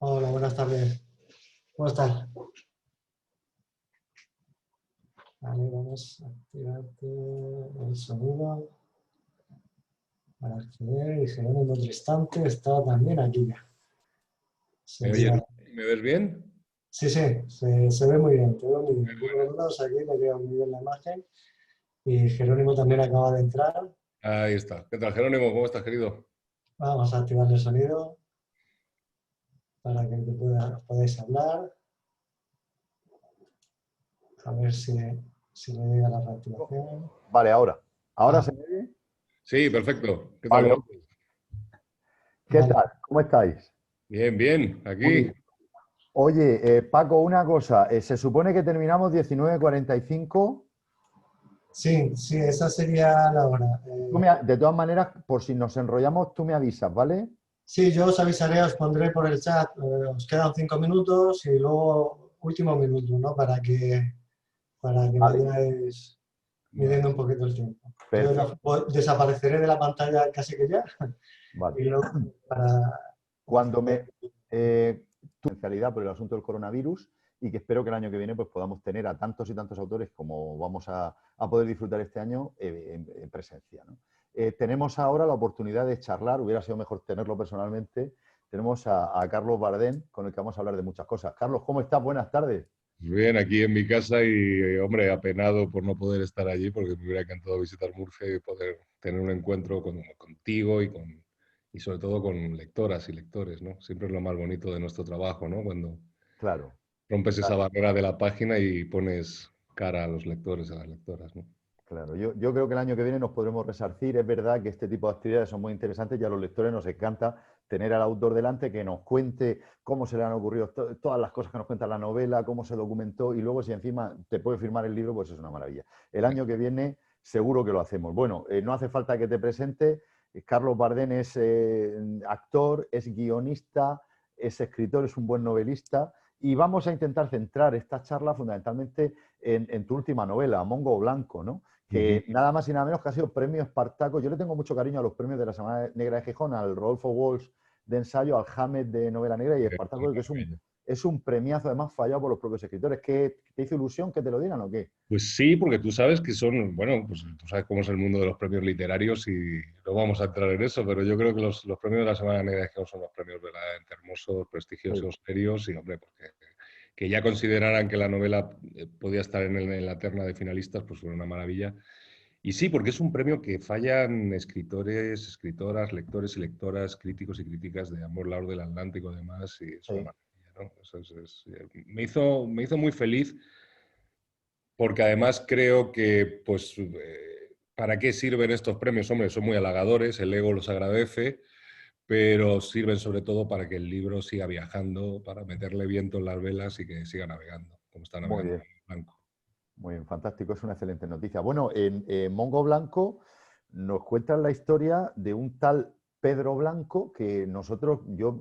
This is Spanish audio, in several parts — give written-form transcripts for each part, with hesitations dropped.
Hola, buenas tardes. ¿Cómo estás? Vale, vamos a activarte el sonido para acceder. Y Jerónimo Tristante está también aquí ya. ¿Me oyes? ¿Me ves bien? Sí, sí, se ve muy bien, te veo muy bien. Google Docs, aquí me queda muy bien la imagen. Y Jerónimo también acaba de entrar. Ahí está. ¿Qué tal, Jerónimo? ¿Cómo estás, querido? Vamos a activar el sonido para que podáis hablar. A ver si le llega la reactivación. Vale, ahora. ¿Ahora Ah, se me oye? Sí, perfecto. ¿Qué tal? Vale, ¿Cómo ok. estás? ¿Qué vale. tal? ¿Cómo estáis? Bien, bien. Muy Aquí. bien. Oye, Paco, una cosa. Se supone que terminamos 19:45. Sí, sí, esa sería la hora. De todas maneras, por si nos enrollamos, tú me avisas, ¿vale? Sí, yo os avisaré, os pondré por el chat, os quedan 5 minutos y luego último minuto, ¿no? Para que me Vale, vayáis Vale. midiendo un poquito el tiempo. Yo perfecto. desapareceré de la pantalla casi que ya Vale. y luego para Cuando me... tu potencialidad por el asunto del coronavirus y que espero que el año que viene pues podamos tener a tantos y tantos autores como vamos a poder disfrutar este año en presencia, ¿no? Tenemos ahora la oportunidad de charlar, hubiera sido mejor tenerlo personalmente. Tenemos a Carlos Bardén, con el que vamos a hablar de muchas cosas. Carlos, ¿cómo estás? Buenas tardes. Bien, aquí en mi casa y, hombre, apenado por no poder estar allí porque me hubiera encantado visitar Murcia y poder tener un encuentro contigo y sobre todo con lectoras y lectores, ¿no? Siempre es lo más bonito de nuestro trabajo, ¿no? Cuando Claro. rompes esa barrera de la página y pones cara a los lectores, a las lectoras, ¿no? Claro, yo creo que el año que viene nos podremos resarcir. Es verdad que este tipo de actividades son muy interesantes y a los lectores nos encanta tener al autor delante que nos cuente cómo se le han ocurrido todas las cosas que nos cuenta la novela, cómo se documentó y luego si encima te puede firmar el libro, pues es una maravilla. El año que viene seguro que lo hacemos. Bueno, no hace falta que te presente. Carlos Bardén es actor, es guionista, es escritor, es un buen novelista y vamos a intentar centrar esta charla fundamentalmente en tu última novela, Mongo Blanco, ¿no? Ujú. Que nada más y nada menos que ha sido premio Espartaco. Yo le tengo mucho cariño a los premios de la Semana Negra de Gijón, al Rodolfo Walsh de ensayo, al Hamed de novela negra y Espartaco, que es un premiazo, además fallado por los propios escritores. ¿Qué te hizo ilusión que te lo dieran o qué? Pues sí, porque tú sabes que son, bueno, pues tú sabes cómo es el mundo de los premios literarios y no vamos a entrar en eso, pero yo creo que los premios de la Semana Negra de Gijón son los premios verdaderamente hermosos, Sí, prestigiosos, serios y, hombre, porque que ya consideraran que la novela podía estar en la terna de finalistas, pues fue una maravilla. Y sí, porque es un premio que fallan escritores, escritoras, lectores y lectoras, críticos y críticas de ambos lados del Atlántico, además, y es una sí. maravilla, ¿no? Me hizo muy feliz porque además creo que, pues, ¿para qué sirven estos premios? Hombre, son muy halagadores, el ego los agradece, pero sirven sobre todo para que el libro siga viajando, para meterle viento en las velas y que siga navegando, como está Muy navegando bien, en blanco. muy bien, fantástico, es una excelente noticia. Bueno, en Mongo Blanco nos cuentan la historia de un tal Pedro Blanco que yo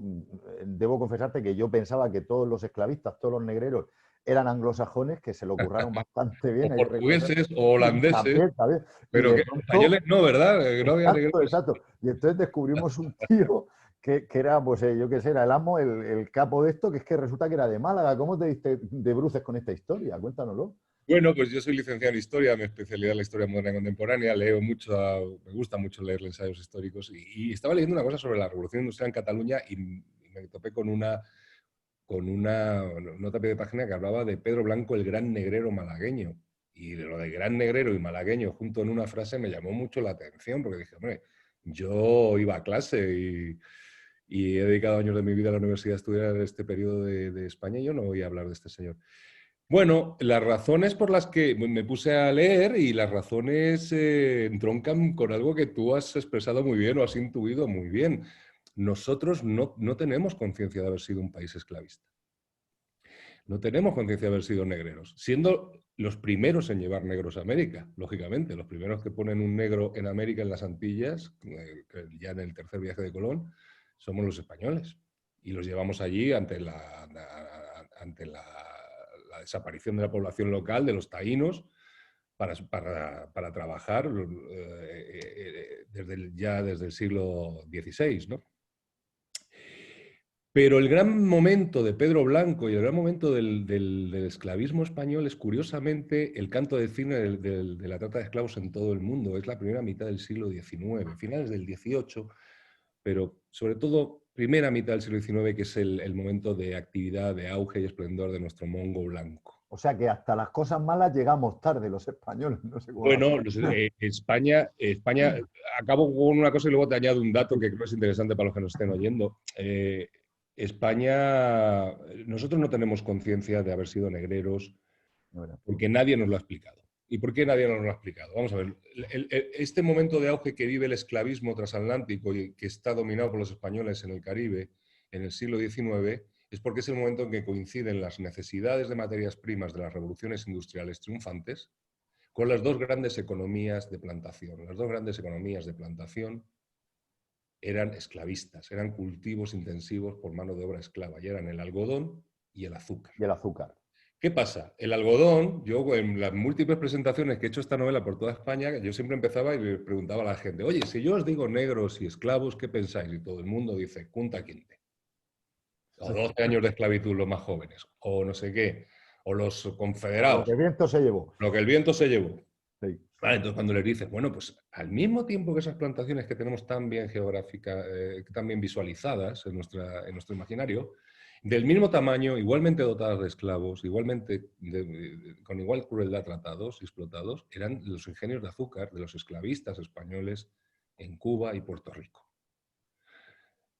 debo confesarte que yo pensaba que todos los esclavistas, todos los negreros eran anglosajones que se lo curraron bastante O bien, hay que reconocer. portugueses o holandeses, También, ¿sabes? Y pero de que pronto, españoles no, ¿verdad? No había exacto, negros. exacto. Y entonces descubrimos un tío que era, pues yo qué sé, era el amo, el capo de esto, que es que resulta que era de Málaga. ¿Cómo te diste de bruces con esta historia? Cuéntanoslo. Bueno, pues yo soy licenciado en historia, mi especialidad es la historia moderna y contemporánea, leo mucho, me gusta mucho leer ensayos históricos y estaba leyendo una cosa sobre la Revolución Industrial en Cataluña y me topé con una nota a pie de página que hablaba de Pedro Blanco, el gran negrero malagueño. Y de lo de gran negrero y malagueño junto en una frase me llamó mucho la atención porque dije, hombre, yo iba a clase y he dedicado años de mi vida a la universidad a estudiar este periodo de España y yo no voy a hablar de este señor. Bueno, las razones por las que me puse a leer y las razones entroncan con algo que tú has expresado muy bien o has intuido muy bien. Nosotros no tenemos conciencia de haber sido un país esclavista. No tenemos conciencia de haber sido negreros, siendo los primeros en llevar negros a América, lógicamente. Los primeros que ponen un negro en América, en las Antillas, ya en el tercer viaje de Colón, somos los españoles. Y los llevamos allí ante la desaparición de la población local, de los taínos, para trabajar desde el siglo XVI, ¿no? Pero el gran momento de Pedro Blanco y el gran momento del esclavismo español es, curiosamente, el canto de cisne de la trata de esclavos en todo el mundo. Es la primera mitad del siglo XIX, finales del XVIII, pero sobre todo primera mitad del siglo XIX, que es el momento de actividad, de auge y esplendor de nuestro mongo blanco. O sea que hasta las cosas malas llegamos tarde los españoles. No sé cómo bueno, España, acabo con una cosa y luego te añado un dato que creo que es interesante para los que nos estén oyendo. España, nosotros no tenemos conciencia de haber sido negreros porque nadie nos lo ha explicado. ¿Y por qué nadie nos lo ha explicado? Vamos a ver, este momento de auge que vive el esclavismo transatlántico y que está dominado por los españoles en el Caribe en el siglo XIX es porque es el momento en que coinciden las necesidades de materias primas de las revoluciones industriales triunfantes con las dos grandes economías de plantación. Las dos grandes economías de plantación eran esclavistas, eran cultivos intensivos por mano de obra esclava, y eran el algodón y el azúcar. Y el azúcar. ¿Qué pasa? El algodón, yo en las múltiples presentaciones que he hecho esta novela por toda España, yo siempre empezaba y le preguntaba a la gente, oye, si yo os digo negros y esclavos, ¿qué pensáis? Y todo el mundo dice, Kunta Kinte. O 12 años de esclavitud los más jóvenes, o no sé qué, o los confederados. Lo que el viento se llevó. Lo que el viento se llevó. Sí. Vale, entonces cuando les dices, bueno, pues al mismo tiempo que esas plantaciones que tenemos tan bien geográficas, tan bien visualizadas en nuestro imaginario, del mismo tamaño, igualmente dotadas de esclavos, igualmente con igual crueldad tratados y explotados, eran los ingenios de azúcar de los esclavistas españoles en Cuba y Puerto Rico.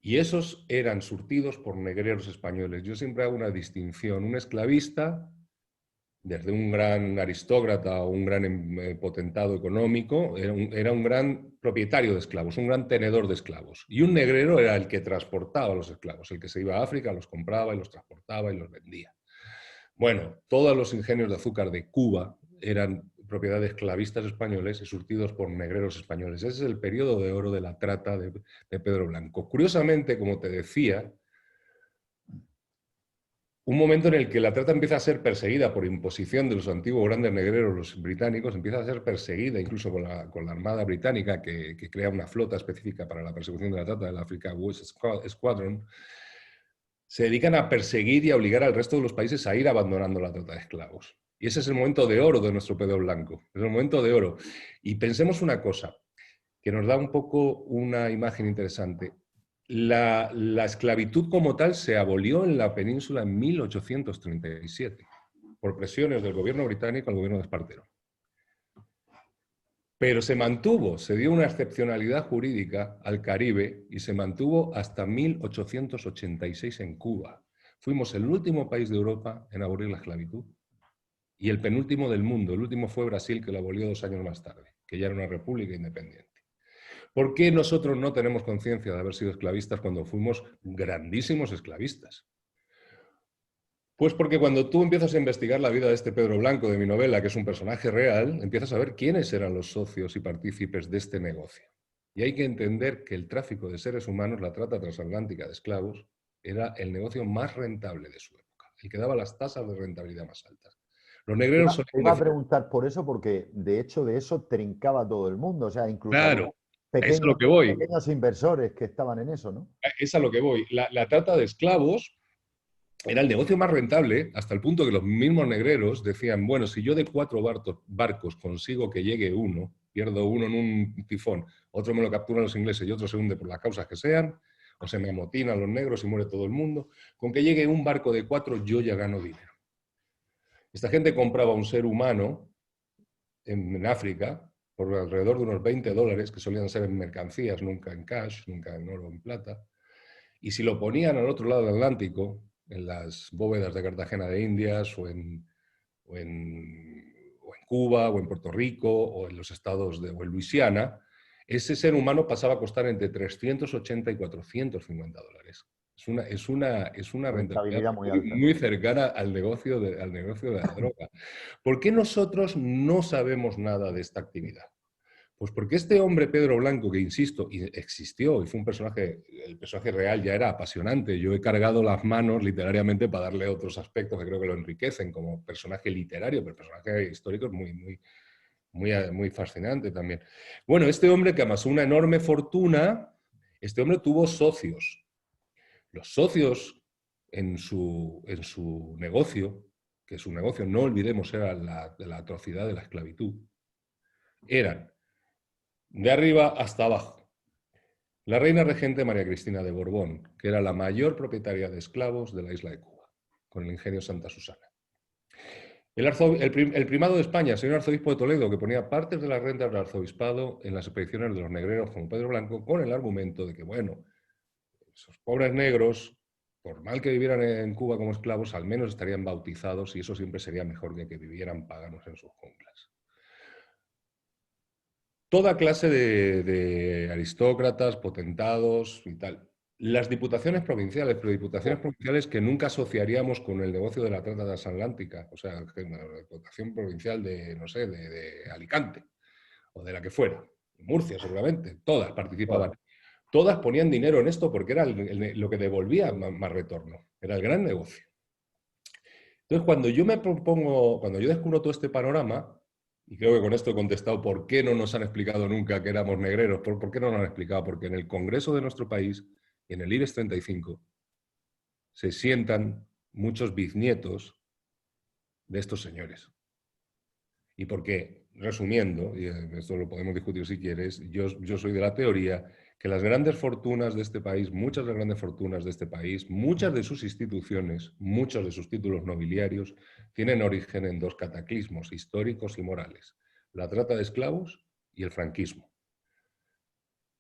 Y esos eran surtidos por negreros españoles. Yo siempre hago una distinción. Un esclavista, desde un gran aristócrata o un gran potentado económico, era un gran propietario de esclavos, un gran tenedor de esclavos. Y un negrero era el que transportaba a los esclavos, el que se iba a África, los compraba y los transportaba y los vendía. Bueno, todos los ingenios de azúcar de Cuba eran propiedad de esclavistas españoles y surtidos por negreros españoles. Ese es el periodo de oro de la trata de Pedro Blanco. Curiosamente, como te decía, un momento en el que la trata empieza a ser perseguida por imposición de los antiguos grandes negreros, los británicos, empieza a ser perseguida incluso con la Armada Británica, que crea una flota específica para la persecución de la trata, el Africa West Squadron. Se dedican a perseguir y a obligar al resto de los países a ir abandonando la trata de esclavos. Y ese es el momento de oro de nuestro Pedro Blanco, es el momento de oro. Y pensemos una cosa, que nos da un poco una imagen interesante. La esclavitud como tal se abolió en la península en 1837 por presiones del gobierno británico al gobierno de Espartero. Pero se mantuvo, se dio una excepcionalidad jurídica al Caribe y se mantuvo hasta 1886 en Cuba. Fuimos el último país de Europa en abolir la esclavitud y el penúltimo del mundo. El último fue Brasil, que lo abolió 2 años más tarde, que ya era una república independiente. ¿Por qué nosotros no tenemos conciencia de haber sido esclavistas cuando fuimos grandísimos esclavistas? Pues porque cuando tú empiezas a investigar la vida de este Pedro Blanco de mi novela, que es un personaje real, empiezas a ver quiénes eran los socios y partícipes de este negocio. Y hay que entender que el tráfico de seres humanos, la trata transatlántica de esclavos, era el negocio más rentable de su época, el que daba las tasas de rentabilidad más altas. Los negreros iba a preguntar por eso, porque de hecho de eso trincaba todo el mundo, o sea, incluso claro, es a lo que voy. Pequeños inversores que estaban en eso, ¿no? Es a lo que voy. La trata de esclavos era el negocio más rentable, hasta el punto que los mismos negreros decían, bueno, si yo de 4 barcos consigo que llegue uno, pierdo uno en un tifón, otro me lo capturan los ingleses y otro se hunde por las causas que sean, o se me amotinan los negros y muere todo el mundo, con que llegue un barco de 4 yo ya gano dinero. Esta gente compraba un ser humano en África por alrededor de unos $20, que solían ser en mercancías, nunca en cash, nunca en oro o en plata, Y si lo ponían al otro lado del Atlántico, en las bóvedas de Cartagena de Indias, o en Cuba, o en Puerto Rico, o en los estados o en Luisiana, ese ser humano pasaba a costar entre 380 y 450 dólares. Es una rentabilidad Rentabilidad muy alta. muy cercana al negocio de la droga. ¿Por qué nosotros no sabemos nada de esta actividad? Pues porque este hombre, Pedro Blanco, que insisto, existió y fue un personaje, el personaje real ya era apasionante. Yo he cargado las manos literariamente para darle otros aspectos que creo que lo enriquecen como personaje literario, pero el personaje histórico es muy fascinante también. Bueno, este hombre que amasó una enorme fortuna, este hombre tuvo socios. Los socios en su negocio, que su negocio, no olvidemos, era la atrocidad de la esclavitud, eran de arriba hasta abajo. La reina regente María Cristina de Borbón, que era la mayor propietaria de esclavos de la isla de Cuba, con el ingenio Santa Susana. El primado de España, señor arzobispo de Toledo, que ponía partes de las rentas del arzobispado en las expediciones de los negreros como Pedro Blanco, con el argumento de que, bueno, esos pobres negros, por mal que vivieran en Cuba como esclavos, al menos estarían bautizados y eso siempre sería mejor que vivieran paganos en sus junglas. Toda clase de aristócratas, potentados y tal. Las diputaciones provinciales, pero diputaciones provinciales que nunca asociaríamos con el negocio de la trata transatlántica, o sea, la diputación provincial de, no sé, de Alicante, o de la que fuera, Murcia seguramente, todas participaban. Todas ponían dinero en esto porque era lo que devolvía más retorno, era el gran negocio. Entonces, cuando yo descubro todo este panorama, y creo que con esto he contestado por qué no nos han explicado nunca que éramos negreros, por qué no nos han explicado, porque en el Congreso de nuestro país, en el IBEX 35, se sientan muchos bisnietos de estos señores. Y porque, resumiendo, y esto lo podemos discutir si quieres, yo soy de la teoría que las grandes fortunas de este país, muchas de las grandes fortunas de este país, muchas de sus instituciones, muchos de sus títulos nobiliarios, tienen origen en dos cataclismos históricos y morales: la trata de esclavos y el franquismo.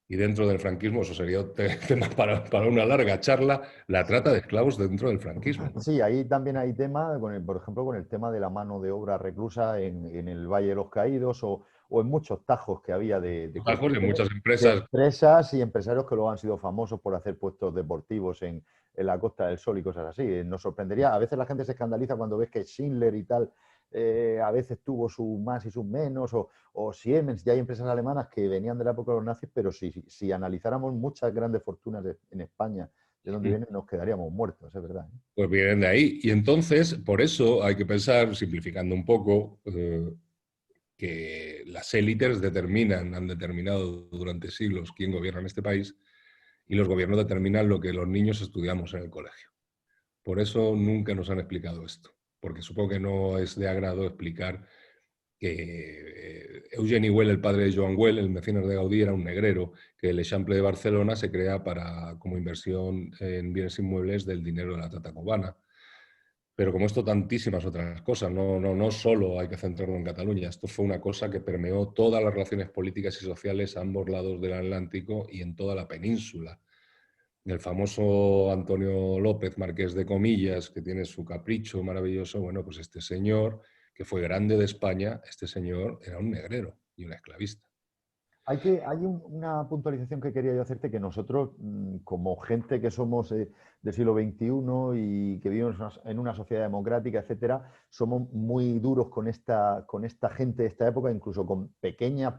Y dentro del franquismo, eso sería un tema para una larga charla, la trata de esclavos dentro del franquismo. Sí, ahí también hay tema, por ejemplo, con el tema de la mano de obra reclusa en el Valle de los Caídos o en muchos tajos que había de muchas de empresas. empresas y empresarios que luego han sido famosos por hacer puestos deportivos en la Costa del Sol y cosas así. Nos sorprendería, a veces la gente se escandaliza cuando ves que Schindler y tal a veces tuvo su más y sus menos, o Siemens, ya hay empresas alemanas que venían de la época de los nazis, pero si analizáramos muchas grandes fortunas en España, de donde vienen, nos quedaríamos muertos, es verdad. Pues vienen de ahí. Y entonces, por eso hay que pensar, simplificando un poco, que las élites han determinado durante siglos quién gobierna en este país, y los gobiernos determinan lo que los niños estudiamos en el colegio. Por eso nunca nos han explicado esto, porque supongo que no es de agrado explicar que Eugeni Güell, el padre de Joan Güell, el mecenas de Gaudí, era un negrero, que el Eixample de Barcelona se crea como inversión en bienes inmuebles del dinero de la trata cubana. Pero como esto, tantísimas otras cosas, no solo hay que centrarnos en Cataluña, esto fue una cosa que permeó todas las relaciones políticas y sociales a ambos lados del Atlántico y en toda la península. El famoso Antonio López, marqués de Comillas, que tiene su capricho maravilloso, bueno, pues este señor, que fue grande de España, este señor era un negrero y un esclavista. Hay una puntualización que quería yo hacerte, que nosotros, como gente que somos del siglo XXI y que vivimos en una sociedad democrática, etcétera, somos muy duros con esta gente de esta época, incluso con pequeños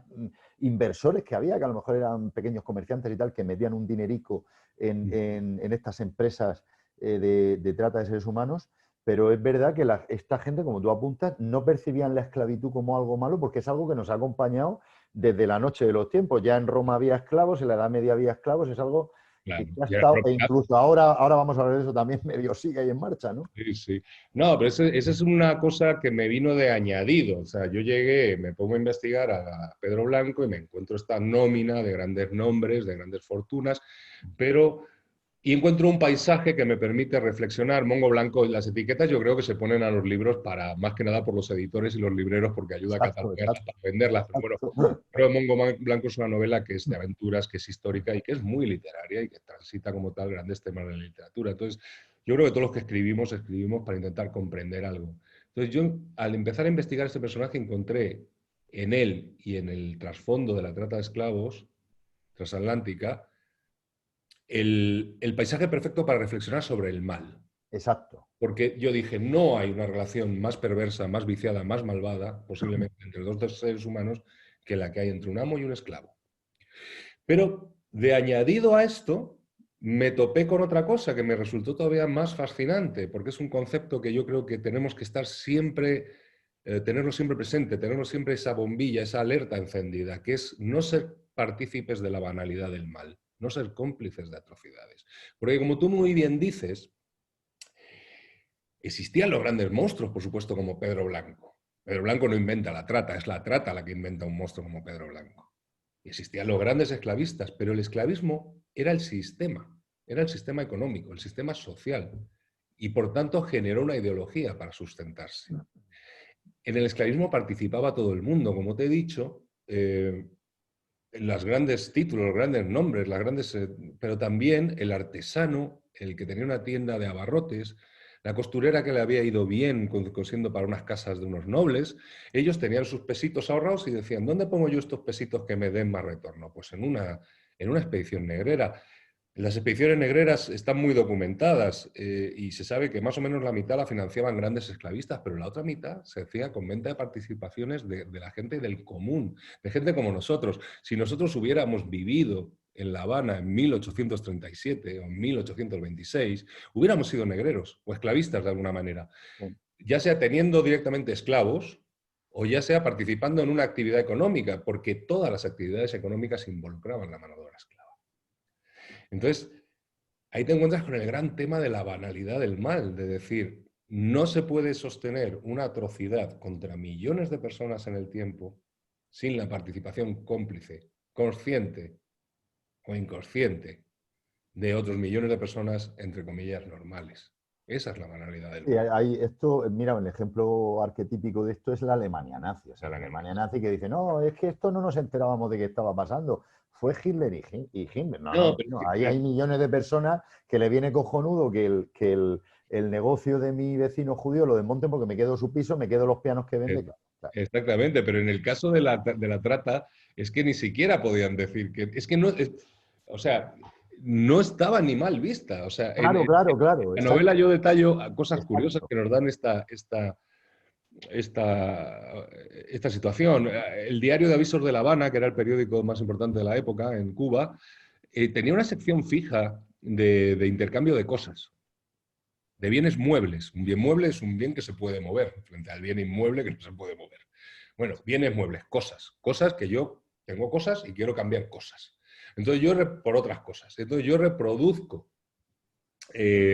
inversores que había, que a lo mejor eran pequeños comerciantes y tal, que metían un dinerico en estas empresas de trata de seres humanos. Pero es verdad que esta gente, como tú apuntas, no percibían la esclavitud como algo malo, porque es algo que nos ha acompañado desde la noche de los tiempos. Ya en Roma había esclavos, en la Edad Media había esclavos, es algo Claro, que ha estado, e incluso ahora vamos a hablar de eso también, medio sigue ahí en marcha, ¿no? Sí, sí. No, pero esa es una cosa que me vino de añadido. O sea, yo llegué, me pongo a investigar a Pedro Blanco y me encuentro esta nómina de grandes nombres, de grandes fortunas, pero Y encuentro un paisaje que me permite reflexionar. Mongo Blanco, las etiquetas yo creo que se ponen a los libros para, más que nada por los editores y los libreros, porque ayuda a Exacto, catalogarlas exacto, para venderlas. Pero bueno, exacto. creo que Mongo Blanco es una novela que es de aventuras, que es histórica y que es muy literaria y que transita como tal grandes temas de la literatura. Entonces, yo creo que todos los que escribimos, escribimos para intentar comprender algo. Entonces, yo al empezar a investigar este personaje encontré en él y en el trasfondo de la trata de esclavos transatlántica el paisaje perfecto para reflexionar sobre el mal. Exacto. Porque yo dije, no hay una relación más perversa, más viciada, más malvada, posiblemente entre dos seres humanos, que la que hay entre un amo y un esclavo. Pero de añadido a esto, me topé con otra cosa que me resultó todavía más fascinante, porque es un concepto que yo creo que tenemos que estar siempre, tenerlo siempre presente, tenerlo siempre esa bombilla, esa alerta encendida, que es no ser partícipes de la banalidad del mal, no ser cómplices de atrocidades. Porque como tú muy bien dices, existían los grandes monstruos, por supuesto, como Pedro Blanco. Pedro Blanco no inventa la trata, es la trata la que inventa un monstruo como Pedro Blanco. Y existían los grandes esclavistas, pero el esclavismo era el sistema económico, el sistema social, y por tanto generó una ideología para sustentarse. En el esclavismo participaba todo el mundo, como te he dicho, los grandes títulos, los grandes nombres, pero también el artesano, el que tenía una tienda de abarrotes, la costurera que le había ido bien cosiendo para unas casas de unos nobles, ellos tenían sus pesitos ahorrados y decían, ¿dónde pongo yo estos pesitos que me den más retorno? Pues en una expedición negrera. Las expediciones negreras están muy documentadas y se sabe que más o menos la mitad la financiaban grandes esclavistas, pero la otra mitad se hacía con venta de participaciones de la gente del común, de gente como nosotros. Si nosotros hubiéramos vivido en La Habana en 1837 o en 1826, hubiéramos sido negreros o esclavistas de alguna manera, Sí. ya sea teniendo directamente esclavos o ya sea participando en una actividad económica, porque todas las actividades económicas involucraban la mano de obra esclava. Entonces, ahí te encuentras con el gran tema de la banalidad del mal, de decir, no se puede sostener una atrocidad contra millones de personas en el tiempo sin la participación cómplice, consciente o inconsciente, de otros millones de personas, entre comillas, normales. Esa es la banalidad del Sí, mal. esto, mira, el ejemplo arquetípico de esto es la Alemania nazi. O sea, la Alemania nazi que dice, no, es que esto no nos enterábamos de qué estaba pasando. Fue Hitler y Himmler. No, No, no, pero no. Ahí hay millones de personas que le viene cojonudo que el negocio de mi vecino judío lo desmonten porque me quedo su piso, me quedo los pianos que vende. Claro. exactamente, pero en el caso de la trata es que ni siquiera podían decir que... Es que no... o sea, no estaba ni mal vista. O sea, Claro, claro, en claro, la novela exacto, yo detallo cosas curiosas exacto. que nos dan esta, esta situación. El diario de avisos de La Habana, que era el periódico más importante de la época en Cuba, tenía una sección fija de intercambio de cosas, de bienes muebles. Un bien mueble es un bien que se puede mover, frente al bien inmueble que no se puede mover. Bueno, bienes muebles, cosas que yo tengo cosas y quiero cambiar cosas. Entonces yo, por otras cosas, entonces yo reproduzco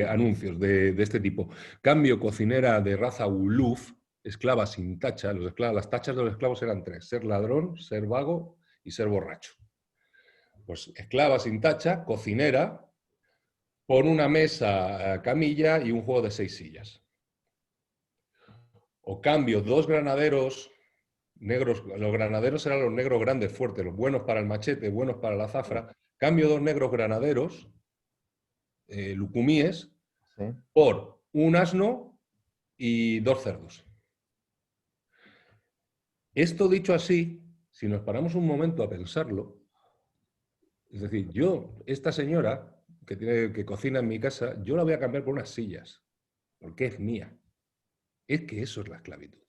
anuncios de este tipo. Cambio cocinera de raza Wolof, esclava sin tacha. Las tachas de los esclavos eran tres: ser ladrón, ser vago y ser borracho. Pues esclava sin tacha, cocinera, pon una mesa, camilla y un juego de 6 sillas. O cambio dos granaderos negros, los granaderos eran los negros grandes, fuertes, los buenos para el machete, buenos para la zafra. Cambio dos negros granaderos, lucumíes, Sí. por un asno y dos cerdos. Esto dicho así, si nos paramos un momento a pensarlo, es decir, esta señora que cocina en mi casa, yo la voy a cambiar por unas sillas, porque es mía. Es que eso es la esclavitud.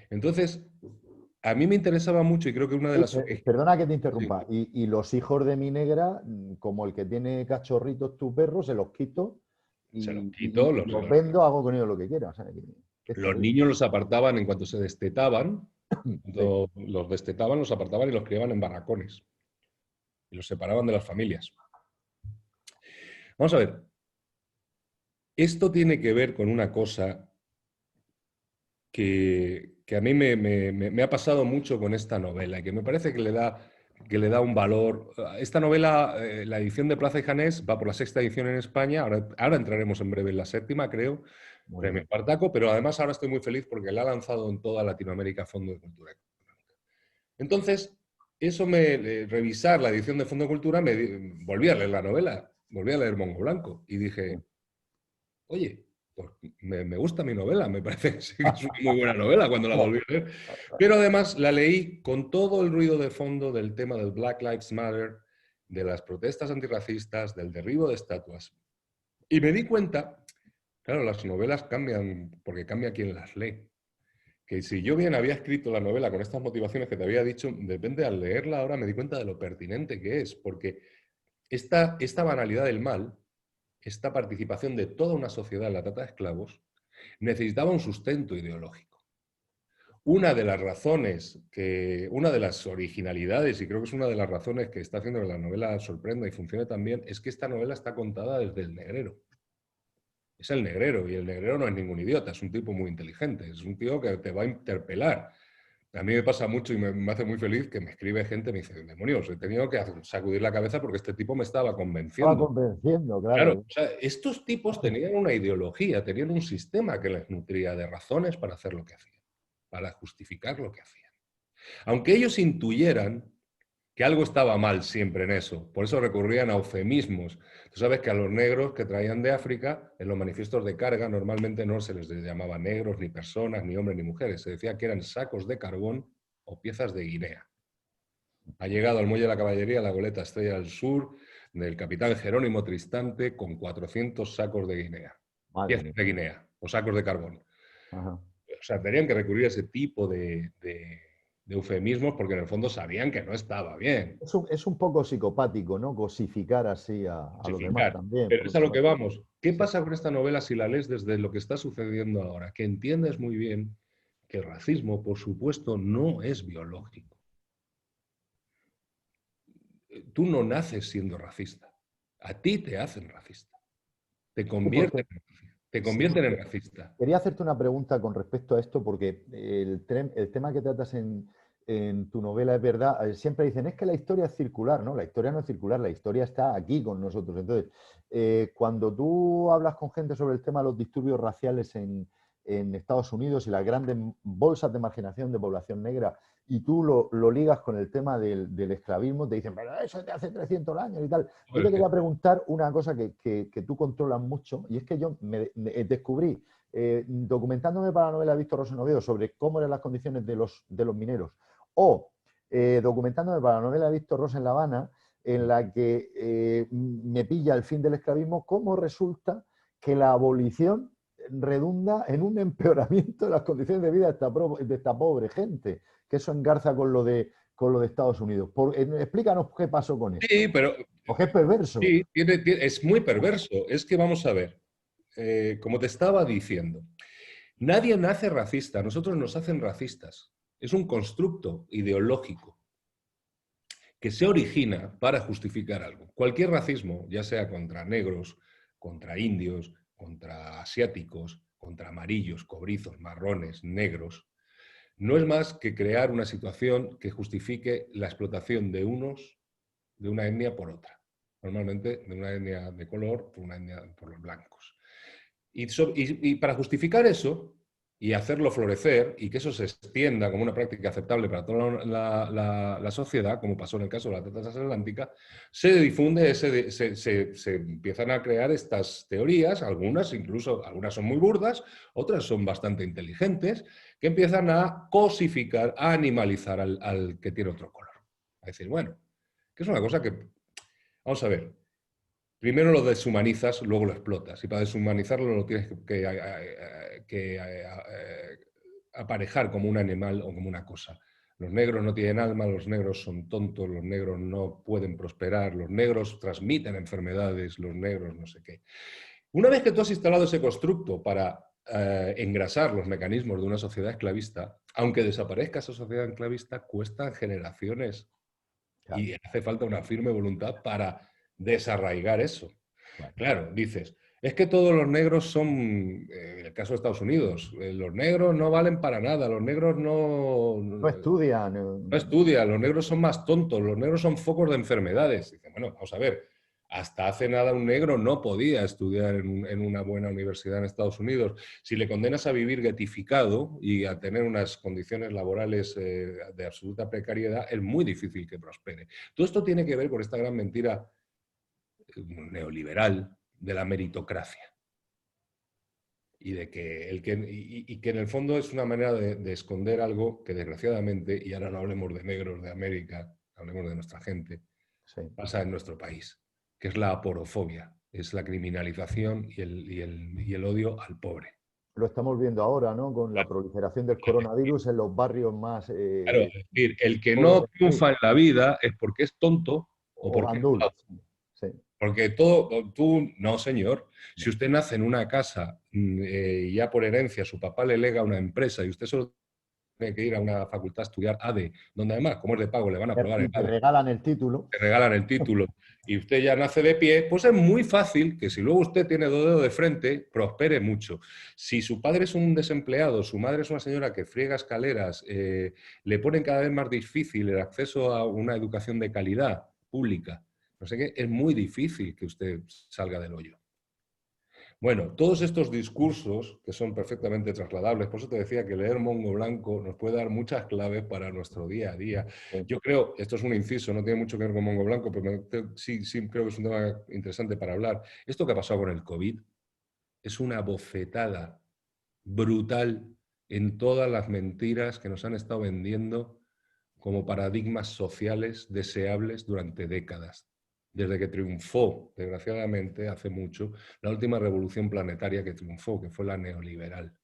Entonces, a mí me interesaba mucho y creo que una de las... Perdona que te Sí, interrumpa. Y los hijos de mi negra, como el que tiene cachorritos tu perro, se los quito se los y quito, los vendo, hago con ellos lo que quiera. O sea, que está los bien. niños los apartaban en cuanto se destetaban, Sí. cuando los destetaban, los apartaban y los criaban en barracones y los separaban de las familias. Vamos a ver, esto tiene que ver con una cosa que a mí me ha pasado mucho con esta novela y que me parece que le da que le da un valor. Esta novela, la edición de Plaza y Janés, va por la 6ª edición en España, ahora entraremos en breve en la 7ª, creo, Muy Premio bien. Espartaco, pero además ahora estoy muy feliz porque la ha lanzado en toda Latinoamérica Fondo de Cultura Económica. Entonces, revisar la edición de Fondo de Cultura, volví a leer la novela, volví a leer Mongo Blanco y dije, oye, pues me gusta mi novela, me parece que sí que es una muy buena novela cuando la volví a leer. Pero además la leí con todo el ruido de fondo del tema del Black Lives Matter, de las protestas antirracistas, del derribo de estatuas. Y me di cuenta, claro, las novelas cambian porque cambia quien las lee. Que si yo bien había escrito la novela con estas motivaciones que te había dicho, de repente al leerla ahora me di cuenta de lo pertinente que es, porque esta banalidad del mal, esta participación de toda una sociedad en la trata de esclavos, necesitaba un sustento ideológico. Una de las razones, una de las originalidades, y creo que es una de las razones que está haciendo que la novela sorprenda y funcione tan bien, es que esta novela está contada desde el negrero. Es el negrero, y el negrero no es ningún idiota, es un tipo muy inteligente, es un tío que te va a interpelar. A mí me pasa mucho y me hace muy feliz que me escribe gente y me dice, demonios, he tenido que sacudir la cabeza porque este tipo me estaba convenciendo. Estaba convenciendo, Claro, claro. o sea, estos tipos tenían una ideología, tenían un sistema que les nutría de razones para hacer lo que hacían, para justificar lo que hacían. Aunque ellos intuyeran que algo estaba mal siempre en eso, por eso recurrían a eufemismos. Tú sabes que a los negros que traían de África, en los manifiestos de carga, normalmente no se les llamaba negros, ni personas, ni hombres, ni mujeres. Se decía que eran sacos de carbón o piezas de guinea. Ha llegado al muelle de la caballería la goleta Estrella del Sur del capitán Jerónimo Tristante con 400 sacos de guinea. Piezas de guinea o sacos de carbón. Ajá. O sea, tenían que recurrir a ese tipo de eufemismos porque en el fondo sabían que no estaba bien. Es un poco psicopático, ¿no? Cosificar así a los demás también. Pero es a lo que vamos. ¿Qué Sí. pasa con esta novela si la lees desde lo que está sucediendo ahora? Que entiendes muy bien que el racismo, por supuesto, no es biológico. Tú no naces siendo racista. A ti te hacen racista. Te convierten en racista. Quería hacerte una pregunta con respecto a esto, porque el tema que tratas en tu novela es verdad. Siempre dicen, es que la historia es circular, ¿no? La historia no es circular, la historia está aquí con nosotros. Entonces, cuando tú hablas con gente sobre el tema de los disturbios raciales en Estados Unidos y las grandes bolsas de marginación de población negra, y tú lo ligas con el tema del esclavismo, te dicen, pero eso es de hace 300 años y tal. Yo te quería preguntar una cosa que tú controlas mucho, y es que yo me descubrí, documentándome para la novela de Víctor Ros en Oviedo sobre cómo eran las condiciones de los mineros, o documentándome para la novela de Víctor Ros en La Habana, en la que me pilla el fin del esclavismo, cómo resulta que la abolición redunda en un empeoramiento de las condiciones de vida de esta pobre gente, que eso engarza con lo de Estados Unidos. Explícanos qué pasó con eso. Sí, pero... Porque es perverso. Sí, es muy perverso. Es que vamos a ver, como te estaba diciendo, nadie nace racista, nosotros nos hacen racistas. Es un constructo ideológico que se origina para justificar algo. Cualquier racismo, ya sea contra negros, contra indios, contra asiáticos, contra amarillos, cobrizos, marrones, negros, no es más que crear una situación que justifique la explotación de unos, de una etnia por otra. Normalmente de una etnia de color por una etnia por los blancos. Y para justificar eso y hacerlo florecer y que eso se extienda como una práctica aceptable para toda la sociedad, como pasó en el caso de la trata transatlántica, se difunde, se empiezan a crear estas teorías, algunas son muy burdas, otras son bastante inteligentes, que empiezan a cosificar, a animalizar al que tiene otro color. A decir, bueno, que es una cosa que, vamos a ver, primero lo deshumanizas, luego lo explotas. Y para deshumanizarlo lo tienes que aparejar como un animal o como una cosa. Los negros no tienen alma, los negros son tontos, los negros no pueden prosperar, los negros transmiten enfermedades, los negros no sé qué. Una vez que tú has instalado ese constructo para engrasar los mecanismos de una sociedad esclavista, aunque desaparezca esa sociedad esclavista, cuestan generaciones. Y hace falta una firme voluntad para desarraigar eso. Claro, dices, Es que todos los negros son, en el caso de Estados Unidos, los negros no valen para nada, los negros No estudian. no estudian, los negros son más tontos, los negros son focos de enfermedades. Dicen, bueno, vamos a ver, hasta hace nada un negro no podía estudiar en una buena universidad en Estados Unidos. Si le condenas a vivir guetificado y a tener unas condiciones laborales de absoluta precariedad, es muy difícil que prospere. Todo esto tiene que ver con esta gran mentira neoliberal de la meritocracia. Y de que en el fondo es una manera de esconder algo que desgraciadamente, y ahora no hablemos de negros de América, hablemos de nuestra gente, Sí. pasa en nuestro país, que es la aporofobia, es la criminalización y el odio al pobre. Lo estamos viendo ahora, ¿no? Con la proliferación del coronavirus en los barrios más... Claro, es decir, el que no triunfa en la vida es porque es tonto o porque es gandul. Sí. porque no señor, si usted nace en una casa y ya por herencia su papá le lega una empresa y usted solo tiene que ir a una facultad a estudiar ADE, donde además, como es de pago, le van a aprobar el Te ADE, regalan el título. te regalan el título y usted ya nace de pie, pues es muy fácil que si luego usted tiene dos dedos de frente, prospere mucho. Si su padre es un desempleado, su madre es una señora que friega escaleras, le ponen cada vez más difícil el acceso a una educación de calidad pública, no sé qué, es muy difícil que usted salga del hoyo. Bueno, todos estos discursos que son perfectamente trasladables, por eso te decía que leer Mongo Blanco nos puede dar muchas claves para nuestro día a día. Sí. Yo creo, esto es un inciso, no tiene mucho que ver con Mongo Blanco, pero sí creo que es un tema interesante para hablar. Esto que ha pasado con el COVID es una bofetada brutal en todas las mentiras que nos han estado vendiendo como paradigmas sociales deseables durante décadas. Desde que triunfó, desgraciadamente, hace mucho, la última revolución planetaria que triunfó, que fue la neoliberal.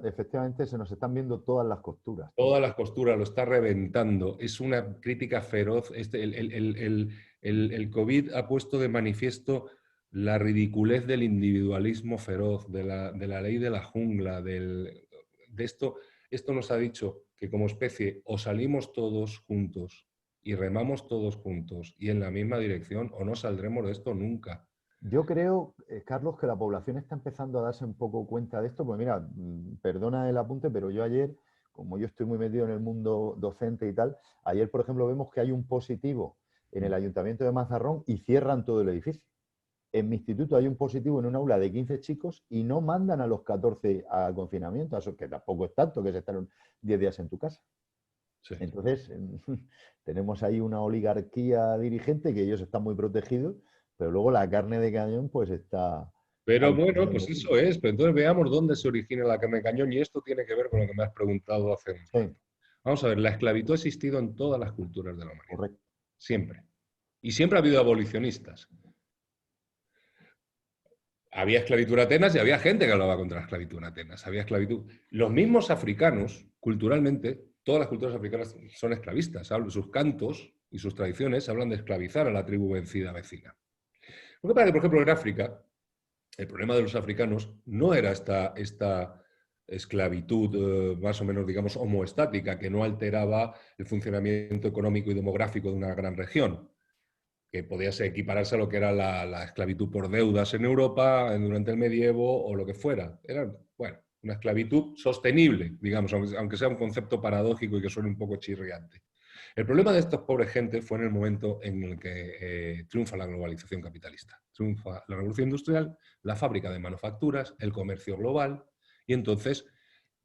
Efectivamente, se nos están viendo todas las costuras. Todas las costuras, lo está reventando. Es una crítica feroz. El COVID ha puesto de manifiesto la ridiculez del individualismo feroz, de la ley de la jungla, de esto. Esto nos ha dicho que como especie o salimos todos juntos y remamos todos juntos y en la misma dirección o no saldremos de esto nunca. Yo creo, Carlos, que la población está empezando a darse un poco cuenta de esto, pues mira, perdona el apunte, pero yo ayer, como yo estoy muy metido en el mundo docente y tal, ayer, por ejemplo, vemos que hay un positivo en el Ayuntamiento de Mazarrón y cierran todo el edificio. En mi instituto hay un positivo en un aula de 15 chicos y no mandan a los 14 a confinamiento, eso que tampoco es tanto, que se están 10 días en tu casa. Sí. Entonces, tenemos ahí una oligarquía dirigente que ellos están muy protegidos, pero luego la carne de cañón pues está... Pero bueno, pues eso es. Pero entonces veamos dónde se origina la carne de cañón y esto tiene que ver con lo que me has preguntado hace un rato. Vamos a ver, la esclavitud ha existido en todas las culturas de la humanidad. Correcto. Siempre. Y siempre ha habido abolicionistas. Había esclavitud en Atenas y había gente que hablaba contra la esclavitud en Atenas. Había esclavitud. Los mismos africanos, culturalmente, todas las culturas africanas son esclavistas. Sus cantos y sus tradiciones hablan de esclavizar a la tribu vencida vecina. Lo que pasa es que, por ejemplo, en África, el problema de los africanos no era esta esclavitud más o menos, digamos, homoestática, que no alteraba el funcionamiento económico y demográfico de una gran región, que podía equipararse a lo que era la esclavitud por deudas en Europa durante el medievo o lo que fuera. Era, bueno, una esclavitud sostenible, digamos, aunque sea un concepto paradójico y que suene un poco chirriante. El problema de estas pobres gentes fue en el momento en el que triunfa la globalización capitalista. Triunfa la revolución industrial, la fábrica de manufacturas, el comercio global, y entonces,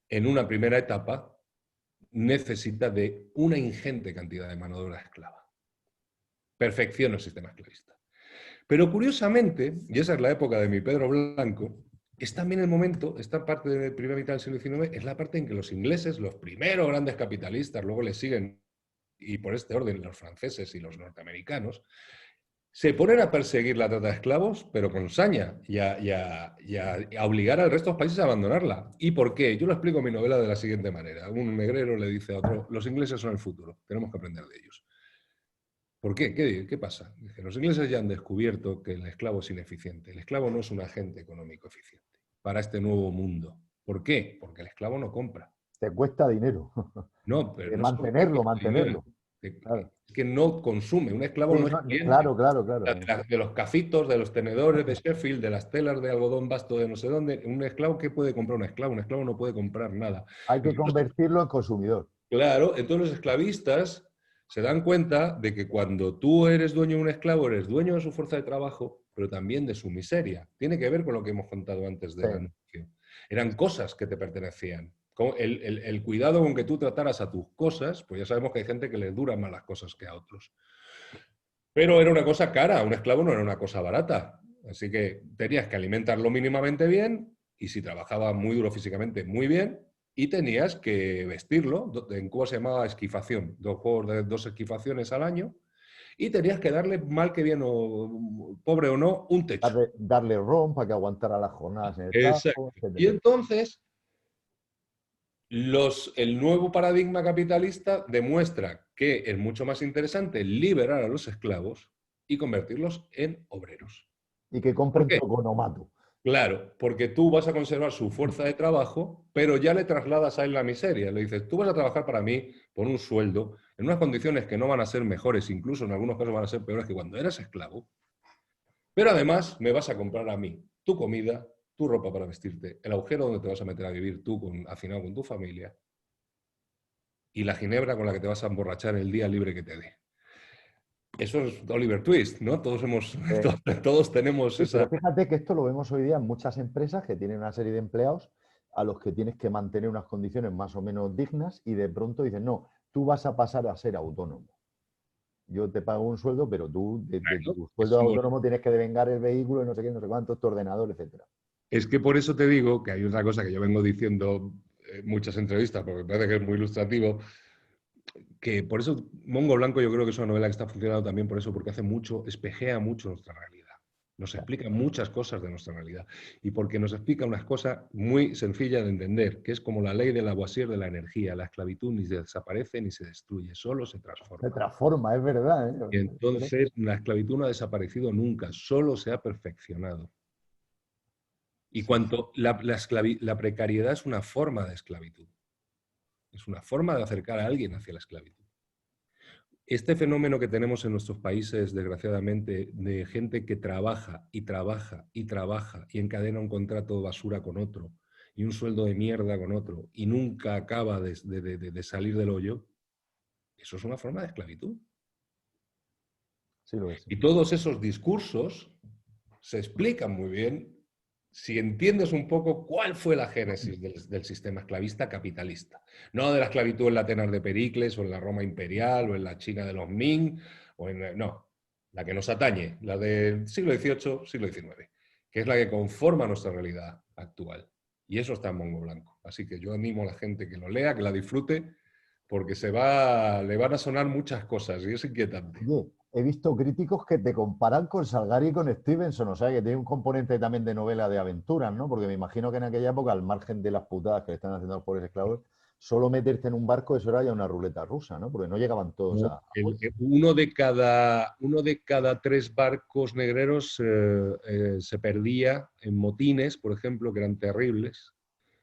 en una primera etapa, necesita de una ingente cantidad de mano de obra esclava. Perfecciona el sistema esclavista. Pero curiosamente, y esa es la época de mi Pedro Blanco, es también el momento, esta parte de la primera mitad del siglo XIX, es la parte en que los ingleses, los primeros grandes capitalistas, luego les siguen, y por este orden, los franceses y los norteamericanos, se ponen a perseguir la trata de esclavos, pero con saña, y a obligar al resto de los países a abandonarla. ¿Y por qué? Yo lo explico en mi novela de la siguiente manera. Un negrero le dice a otro, los ingleses son el futuro, tenemos que aprender de ellos. ¿Por qué? ¿Qué pasa? Dice, los ingleses ya han descubierto que el esclavo es ineficiente. El esclavo no es un agente económico eficiente para este nuevo mundo. ¿Por qué? Porque el esclavo no compra. Te cuesta dinero. No, pero no mantenerlo. Claro. Es que no consume, un esclavo Sí, no es no, cliente. claro, claro. De los cafitos, de los tenedores de Sheffield, de las telas de algodón vasto de no sé dónde, un esclavo, ¿qué puede comprar un esclavo? Un esclavo no puede comprar nada. Hay que convertirlo en consumidor. Claro, entonces los esclavistas se dan cuenta de que cuando tú eres dueño de un esclavo, eres dueño de su fuerza de trabajo, pero también de su miseria. Tiene que ver con lo que hemos contado antes del anuncio. Eran cosas que te pertenecían. El cuidado con que tú trataras a tus cosas, pues ya sabemos que hay gente que le duran más las cosas que a otros. Pero era una cosa cara, un esclavo no era una cosa barata. Así que tenías que alimentarlo mínimamente bien y si trabajaba muy duro físicamente, muy bien, y tenías que vestirlo. En Cuba se llamaba esquifación, dos esquifaciones al año, y tenías que darle, mal que bien o pobre o no, un techo. Darle ron para que aguantara las jornadas en el Exacto. campo, etc. Y entonces, el nuevo paradigma capitalista demuestra que es mucho más interesante liberar a los esclavos y convertirlos en obreros. Y que ¿Por compren qué? toconomato. Claro, porque tú vas a conservar su fuerza de trabajo, pero ya le trasladas a él la miseria. Le dices, tú vas a trabajar para mí por un sueldo, en unas condiciones que no van a ser mejores, incluso en algunos casos van a ser peores que cuando eras esclavo, pero además me vas a comprar a mí tu comida, tu ropa para vestirte, el agujero donde te vas a meter a vivir tú hacinado con tu familia y la ginebra con la que te vas a emborrachar el día libre que te dé. Eso es Oliver Twist, ¿no? Todos tenemos Sí, esa... pero fíjate que esto lo vemos hoy día en muchas empresas que tienen una serie de empleados a los que tienes que mantener unas condiciones más o menos dignas y de pronto dicen, no, tú vas a pasar a ser autónomo. Yo te pago un sueldo, pero tú de tu sueldo de autónomo tienes que devengar el vehículo y no sé qué, no sé cuánto, tu ordenador, etcétera. Es que por eso te digo que hay otra cosa que yo vengo diciendo en muchas entrevistas, porque me parece que es muy ilustrativo, que por eso Mongo Blanco yo creo que es una novela que está funcionando también por eso, porque hace mucho, espejea mucho nuestra realidad. Nos explica muchas cosas de nuestra realidad. Y porque nos explica unas cosas muy sencillas de entender, que es como la ley de Lavoisier de la energía. La esclavitud ni se desaparece ni se destruye, solo se transforma. Se transforma, es verdad. Y entonces la esclavitud no ha desaparecido nunca, solo se ha perfeccionado. Y cuanto la precariedad es una forma de esclavitud. Es una forma de acercar a alguien hacia la esclavitud. Este fenómeno que tenemos en nuestros países, desgraciadamente, de gente que trabaja y trabaja y trabaja y encadena un contrato de basura con otro y un sueldo de mierda con otro y nunca acaba de salir del hoyo, eso es una forma de esclavitud. Sí lo es. Y todos esos discursos se explican muy bien si entiendes un poco cuál fue la génesis del sistema esclavista capitalista. No de la esclavitud en la Atenas de Pericles, o en la Roma imperial, o en la China de los Ming, no, la que nos atañe, la del siglo XVIII, siglo XIX, que es la que conforma nuestra realidad actual. Y eso está en Mongo Blanco. Así que yo animo a la gente que lo lea, que la disfrute, porque le van a sonar muchas cosas y es inquietante. Oye, he visto críticos que te comparan con Salgari y con Stevenson, o sea, que tiene un componente también de novela de aventuras, ¿no? Porque me imagino que en aquella época, al margen de las putadas que le están haciendo a los pobres esclavos, solo meterte en un barco, eso era ya una ruleta rusa, ¿no? Porque no llegaban todos a... Uno de cada 3 barcos negreros se perdía en motines, por ejemplo, que eran terribles.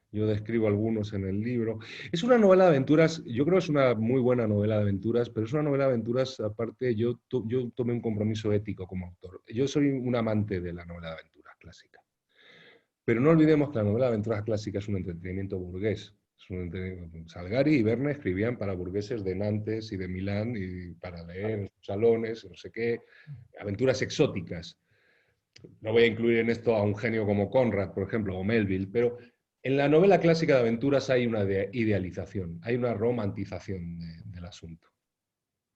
Yo describo algunos en el libro. Es una novela de aventuras, yo creo que es una muy buena novela de aventuras, pero es una novela de aventuras, aparte, yo tomé un compromiso ético como autor. Yo soy un amante de la novela de aventuras clásica. Pero no olvidemos que la novela de aventuras clásica es un entretenimiento burgués. Salgari y Verne escribían para burgueses de Nantes y de Milán y para leer en sus salones, no sé qué, aventuras exóticas. No voy a incluir en esto a un genio como Conrad, por ejemplo, o Melville, pero en la novela clásica de aventuras hay una idealización, hay una romantización del asunto.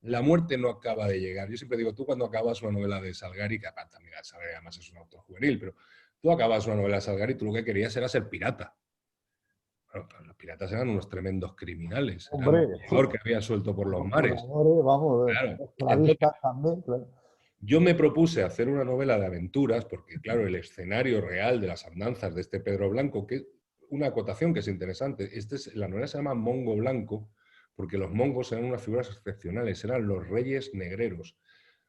La muerte no acaba de llegar. Yo siempre digo, tú cuando acabas una novela de Salgari, que mira, Salgari además es un autor juvenil, pero tú acabas una novela de Salgari y tú lo que querías era ser pirata. Bueno, los piratas eran unos tremendos criminales, eran Hombre, lo mejor que había suelto por los mares. Vamos, Claro. esclavistas también, claro. Yo me propuse hacer una novela de aventuras, porque claro, el escenario real de las andanzas de este Pedro Blanco, que una acotación que es interesante, la novela se llama Mongo Blanco, porque los mongos eran unas figuras excepcionales, eran los reyes negreros.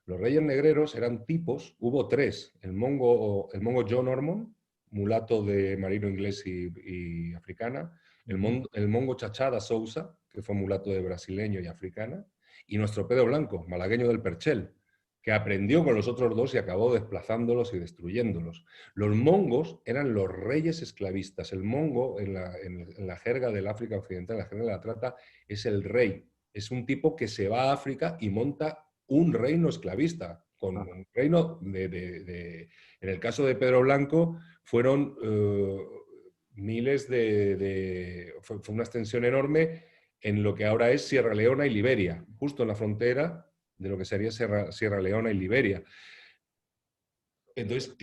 Los reyes negreros eran tipos, hubo 3, el mongo John Ormond, mulato de marino inglés y africana, el mongo Chachada Sousa, que fue mulato de brasileño y africana, y nuestro Pedro Blanco, malagueño del Perchel, que aprendió con los otros dos y acabó desplazándolos y destruyéndolos. Los mongos eran los reyes esclavistas. El mongo, en la jerga del África Occidental, en la jerga de la trata, es el rey. Es un tipo que se va a África y monta un reino esclavista, con un reino en el caso de Pedro Blanco, fueron miles fue una extensión enorme en lo que ahora es Sierra Leona y Liberia, justo en la frontera de lo que sería Sierra Leona y Liberia. Entonces,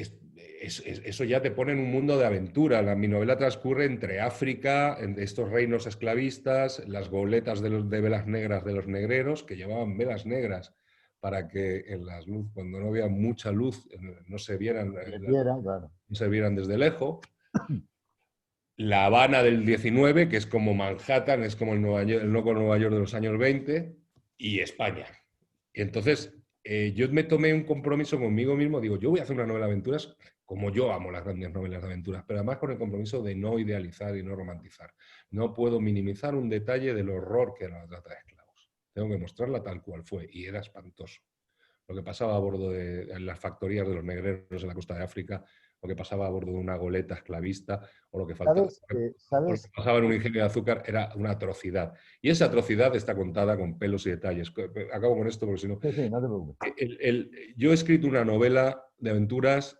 eso ya te pone en un mundo de aventura. Mi novela transcurre entre África, entre estos reinos esclavistas, las goletas de velas negras de los negreros, que llevaban velas negras para que en las luz, cuando no había mucha luz, no se vieran, Claro. no se vieran desde lejos. La Habana del 19, que es como Manhattan, es como el loco Nueva York de los años 20, y España. Y entonces yo me tomé un compromiso conmigo mismo, digo, yo voy a hacer una novela de aventuras como yo amo las grandes novelas de aventuras, pero además con el compromiso de no idealizar y no romantizar. No puedo minimizar un detalle del horror que era la trata de esclavos. Tengo que mostrarla tal cual fue, y era espantoso. Lo que pasaba a bordo de las factorías de los negreros en la costa de África, lo que pasaba a bordo de una goleta esclavista, o lo que faltaba, o lo que pasaba en un ingenio de azúcar, era una atrocidad. Y esa atrocidad está contada con pelos y detalles. Acabo con esto porque si no... Sí, no te preocupes. Yo he escrito una novela de aventuras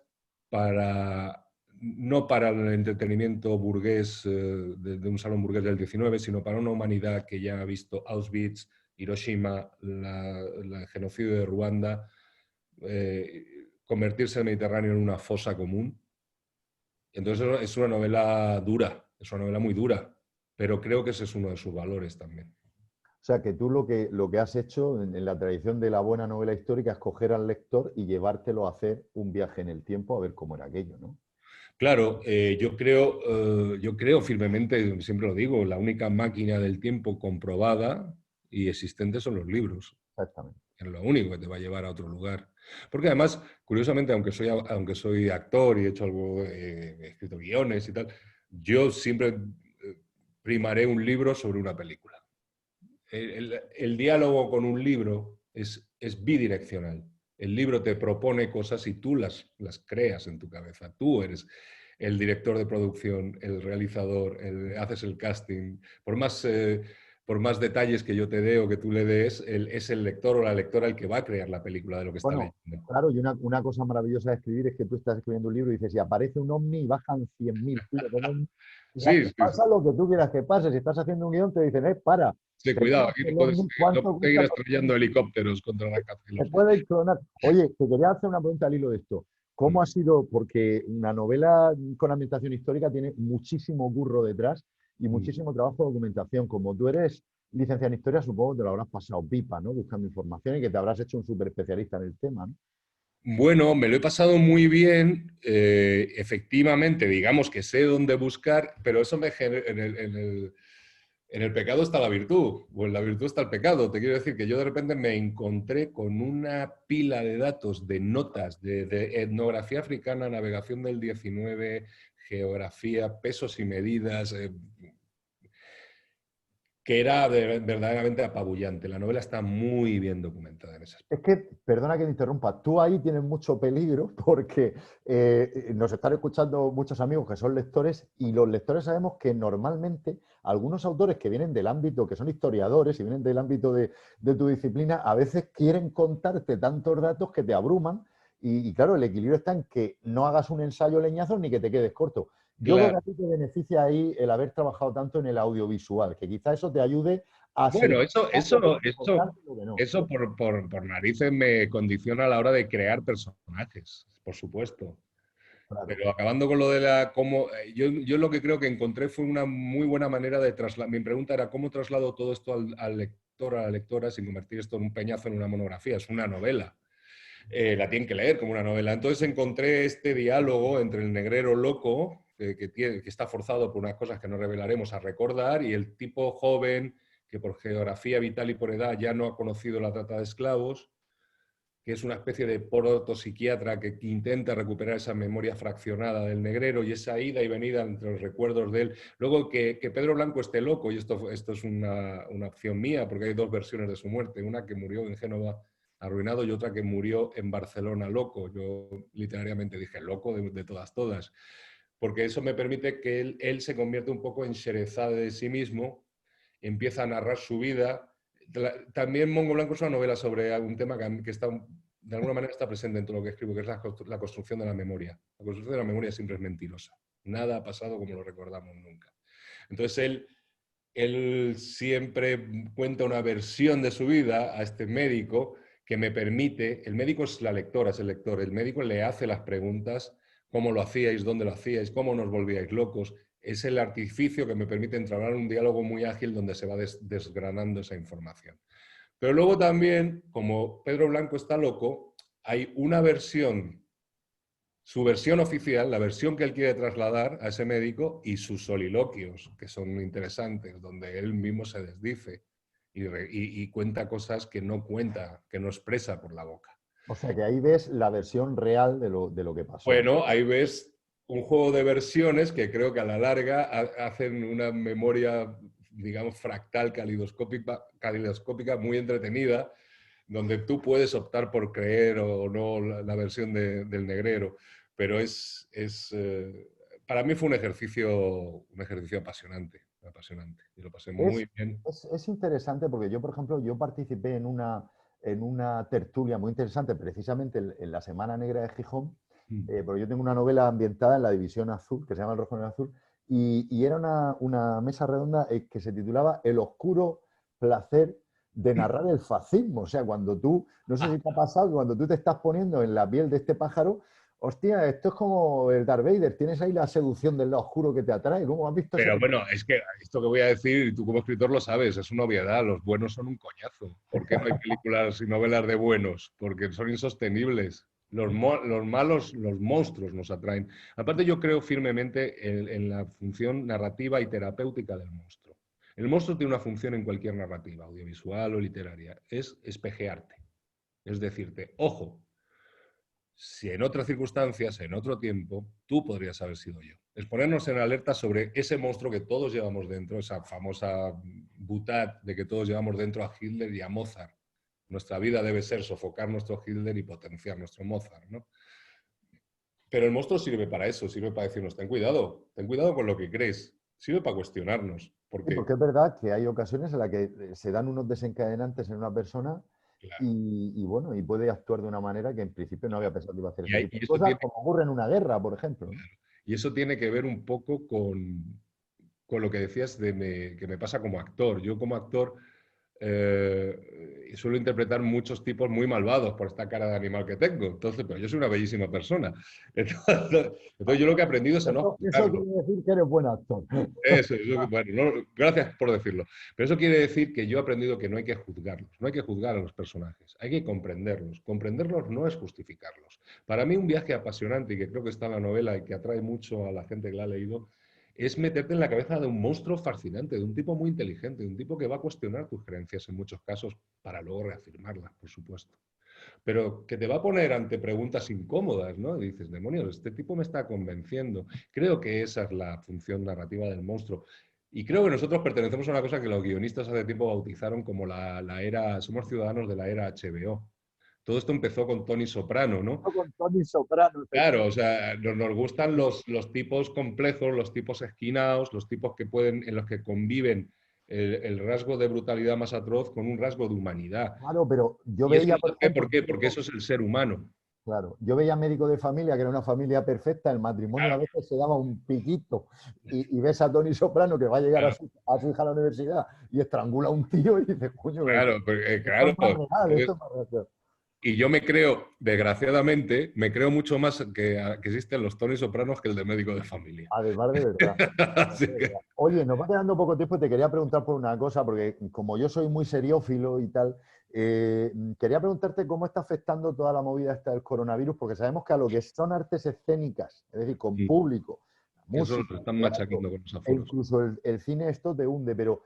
no para el entretenimiento burgués de un salón burgués del 19, sino para una humanidad que ya ha visto Auschwitz, Hiroshima, el genocidio de Ruanda, convertirse el Mediterráneo en una fosa común. Entonces es una novela dura, es una novela muy dura, pero creo que ese es uno de sus valores también. O sea, que tú lo que has hecho en la tradición de la buena novela histórica es coger al lector y llevártelo a hacer un viaje en el tiempo a ver cómo era aquello, ¿no? Claro, yo creo firmemente, siempre lo digo, la única máquina del tiempo comprobada y existente son los libros. Exactamente. Es lo único que te va a llevar a otro lugar. Porque además, curiosamente, aunque soy actor y he hecho algo, he escrito guiones y tal, yo siempre primaré un libro sobre una película. El diálogo con un libro es bidireccional. El libro te propone cosas y tú las creas en tu cabeza. Tú eres el director de producción, el realizador, haces el casting. Por más detalles que yo te dé o que tú le des, es el lector o la lectora el que va a crear la película de lo que está leyendo. Claro, y una cosa maravillosa de escribir es que tú estás escribiendo un libro y dices, y aparece un ovni y bajan 100.000 kilos de ovni. Sí. Pasa lo que tú quieras que pase. Si estás haciendo un guión, te dicen, para. Sí, cuidado, aquí no puedes seguir estrellando helicópteros contra la cárcel. Se puede clonar. Oye, te quería hacer una pregunta al hilo de esto. ¿Cómo ha sido? Porque una novela con ambientación histórica tiene muchísimo curro detrás y muchísimo trabajo de documentación. Como tú eres licenciado en historia, supongo que te lo habrás pasado pipa, ¿no? Buscando información y que te habrás hecho un súper especialista en el tema, ¿no? Bueno, me lo he pasado muy bien. Efectivamente, digamos que sé dónde buscar, pero eso me genera, en el pecado está la virtud, o en la virtud está el pecado. Te quiero decir que yo de repente me encontré con una pila de datos, de notas, de etnografía africana, navegación del 19, geografía, pesos y medidas, que era verdaderamente apabullante. La novela está muy bien documentada en ese aspecto. Es que, perdona que te interrumpa, tú ahí tienes mucho peligro porque nos están escuchando muchos amigos que son lectores y los lectores sabemos que normalmente algunos autores que vienen del ámbito, que son historiadores y vienen del ámbito de tu disciplina, a veces quieren contarte tantos datos que te abruman y claro, el equilibrio está en que no hagas un ensayo leñazo ni que te quedes corto. Yo creo que a ti te beneficia ahí el haber trabajado tanto en el audiovisual, que quizá eso te ayude a... Bueno, eso por narices me condiciona a la hora de crear personajes, por supuesto. Claro. Pero acabando con lo de yo lo que creo que encontré fue una muy buena manera de trasladar. Mi pregunta era cómo traslado todo esto al lector, a la lectora, sin convertir esto en un peñazo, en una monografía. Es una novela. La tienen que leer como una novela. Entonces encontré este diálogo entre el negrero loco, que está forzado por unas cosas que no revelaremos a recordar, y el tipo joven que por geografía vital y por edad ya no ha conocido la trata de esclavos, que es una especie de protopsiquiatra que intenta recuperar esa memoria fraccionada del negrero y esa ida y venida entre los recuerdos de él. Luego que Pedro Blanco esté loco, y esto es una opción mía, porque hay dos versiones de su muerte, una que murió en Génova arruinado y otra que murió en Barcelona loco. Yo literariamente dije loco de todas, porque eso me permite que él se convierta un poco en Sherezade de sí mismo, empieza a narrar su vida. También Mongo Blanco es una novela sobre un tema que está, de alguna manera está presente en todo lo que escribo, que es la construcción de la memoria. La construcción de la memoria siempre es mentirosa. Nada ha pasado como lo recordamos nunca. Entonces él siempre cuenta una versión de su vida a este médico que me permite, el médico es la lectora, es el lector, el médico le hace las preguntas, cómo lo hacíais, dónde lo hacíais, cómo nos volvíais locos. Es el artificio que me permite entablar un diálogo muy ágil donde se va desgranando esa información. Pero luego también, como Pedro Blanco está loco, hay una versión, su versión oficial, la versión que él quiere trasladar a ese médico y sus soliloquios, que son interesantes, donde él mismo se desdice y cuenta cosas que no cuenta, que no expresa por la boca. O sea que ahí ves la versión real de lo que pasó. Bueno, ahí ves un juego de versiones que creo que a la larga hacen una memoria, digamos, fractal, calidoscópica muy entretenida, donde tú puedes optar por creer o no la versión del negrero, pero para mí fue un ejercicio apasionante, y lo pasé muy bien. Es interesante porque yo, por ejemplo, yo participé en una tertulia muy interesante, precisamente en la Semana Negra de Gijón, porque yo tengo una novela ambientada en la División Azul, que se llama El Rojo y el Azul, y era una mesa redonda que se titulaba El oscuro placer de narrar el fascismo. O sea, cuando tú, no sé si te ha pasado, que cuando tú te estás poniendo en la piel de este pájaro, hostia, esto es como el Darth Vader, tienes ahí la seducción del lado oscuro que te atrae. ¿Cómo has visto Pero eso? bueno, es que esto que voy a decir, y tú como escritor lo sabes, es una obviedad, los buenos son un coñazo. ¿Por qué no hay películas y novelas de buenos? Porque son insostenibles. Los malos, los monstruos nos atraen. Aparte yo creo firmemente en la función narrativa y terapéutica del monstruo. El monstruo tiene una función en cualquier narrativa, audiovisual o literaria, es espejearte. Es decirte, ojo, si en otras circunstancias, en otro tiempo, tú podrías haber sido yo. Es ponernos en alerta sobre ese monstruo que todos llevamos dentro, esa famosa butad de que todos llevamos dentro a Hitler y a Mozart. Nuestra vida debe ser sofocar nuestro Hitler y potenciar nuestro Mozart, ¿no? Pero el monstruo sirve para eso, sirve para decirnos, ten cuidado con lo que crees, sirve para cuestionarnos. Sí, porque es verdad que hay ocasiones en las que se dan unos desencadenantes en una persona Claro, y bueno, y puede actuar de una manera que en principio no había pensado que iba a hacer ese tipo de y cosas, como ocurre en una guerra, por ejemplo, ¿no? y eso tiene que ver un poco con lo que decías que me pasa como actor. Yo como actor suelo interpretar muchos tipos muy malvados por esta cara de animal que tengo. Entonces, pero yo soy una bellísima persona. Entonces yo lo que he aprendido es a no Eso juzgarlo. quiere decir que eres buen actor. Bueno, gracias por decirlo. Pero eso quiere decir que yo he aprendido que no hay que juzgarlos, no hay que juzgar a los personajes, hay que comprenderlos. Comprenderlos no es justificarlos. Para mí un viaje apasionante y que creo que está en la novela y que atrae mucho a la gente que la ha leído es meterte en la cabeza de un monstruo fascinante, de un tipo muy inteligente, de un tipo que va a cuestionar tus creencias en muchos casos para luego reafirmarlas, por supuesto. Pero que te va a poner ante preguntas incómodas, ¿no? Y dices, demonios, este tipo me está convenciendo. Creo que esa es la función narrativa del monstruo. Y creo que nosotros pertenecemos a una cosa que los guionistas hace tiempo bautizaron como la era, somos ciudadanos de la era HBO. Todo esto empezó con Tony Soprano, ¿no? Con Tony Soprano. Claro, o sea, nos gustan los tipos complejos, los tipos esquinados, los tipos que pueden, en los que conviven el rasgo de brutalidad más atroz con un rasgo de humanidad. Claro, pero yo ¿Y eso veía, por ejemplo, por qué? Porque eso es el ser humano. claro, yo veía médico de familia, que era una familia perfecta, el matrimonio a Claro, veces se daba un piquito y ves a Tony Soprano que va a llegar claro, a su hija a la universidad y estrangula a un tío y dices, coño, claro, esto claro. es más real, esto es más real. Y yo me creo, desgraciadamente, me creo mucho más que existen los Tony Sopranos que el de médico de familia. Además de verdad. Así De que, verdad. Oye, nos va quedando poco tiempo y te quería preguntar por una cosa, porque como yo soy muy seriófilo y tal, quería preguntarte cómo está afectando toda la movida esta del coronavirus, porque sabemos que a lo que son artes escénicas, es decir, con público, la eso música, lo el están teatro, machacando con los e aforos. incluso el cine esto te hunde, pero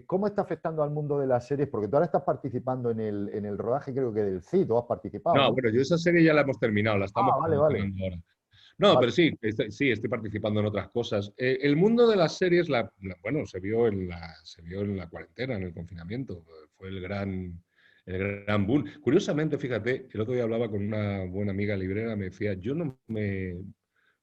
¿Cómo está afectando al mundo de las series? Porque tú ahora estás participando en el rodaje, creo que del CID, o has participado, No, ¿no? bueno, yo esa serie ya la hemos terminado, la estamos Vale, vale. promocionando ahora. No, Vale. pero sí, sí, estoy participando en otras cosas. El mundo de las series, bueno, se vio en la cuarentena, en el confinamiento. Fue el gran boom. Curiosamente, fíjate, el otro día hablaba con una buena amiga librera, me decía,